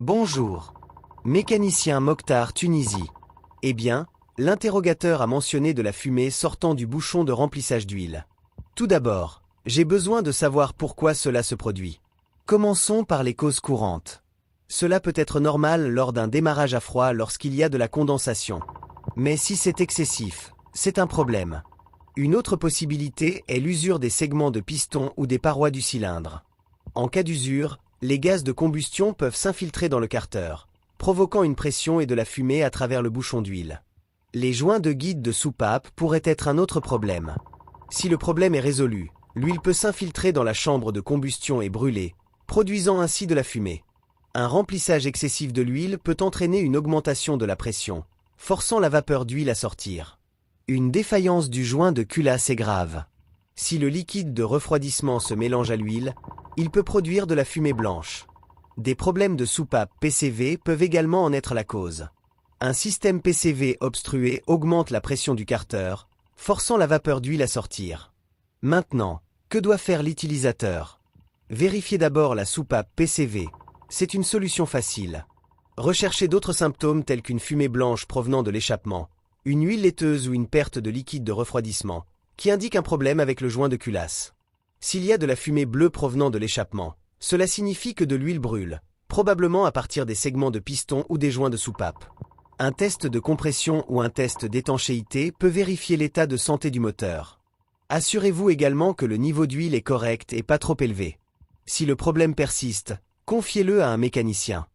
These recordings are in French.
Bonjour. Mécanicien Mokhtar, Tunisie. Eh bien, l'interrogateur a mentionné de la fumée sortant du bouchon de remplissage d'huile. Tout d'abord, j'ai besoin de savoir pourquoi cela se produit. Commençons par les causes courantes. Cela peut être normal lors d'un démarrage à froid lorsqu'il y a de la condensation. Mais si c'est excessif, c'est un problème. Une autre possibilité est l'usure des segments de piston ou des parois du cylindre. En cas d'usure, les gaz de combustion peuvent s'infiltrer dans le carter, provoquant une pression et de la fumée à travers le bouchon d'huile. Les joints de guide de soupape pourraient être un autre problème. Si le problème est résolu, l'huile peut s'infiltrer dans la chambre de combustion et brûler, produisant ainsi de la fumée. Un remplissage excessif de l'huile peut entraîner une augmentation de la pression, forçant la vapeur d'huile à sortir. Une défaillance du joint de culasse est grave. Si le liquide de refroidissement se mélange à l'huile, il peut produire de la fumée blanche. Des problèmes de soupape PCV peuvent également en être la cause. Un système PCV obstrué augmente la pression du carter, forçant la vapeur d'huile à sortir. Maintenant, que doit faire l'utilisateur? Vérifiez d'abord la soupape PCV. C'est une solution facile. Recherchez d'autres symptômes tels qu'une fumée blanche provenant de l'échappement, une huile laiteuse ou une perte de liquide de refroidissement, qui indique un problème avec le joint de culasse. S'il y a de la fumée bleue provenant de l'échappement, cela signifie que de l'huile brûle, probablement à partir des segments de piston ou des joints de soupape. Un test de compression ou un test d'étanchéité peut vérifier l'état de santé du moteur. Assurez-vous également que le niveau d'huile est correct et pas trop élevé. Si le problème persiste, confiez-le à un mécanicien.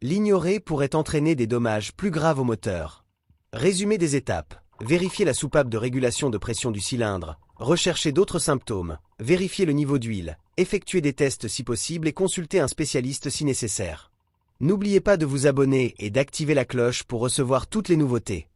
L'ignorer pourrait entraîner des dommages plus graves au moteur. Résumé des étapes. Vérifiez la soupape de régulation de pression du cylindre. Recherchez d'autres symptômes. Vérifiez le niveau d'huile. Effectuez des tests si possible et consultez un spécialiste si nécessaire. N'oubliez pas de vous abonner et d'activer la cloche pour recevoir toutes les nouveautés.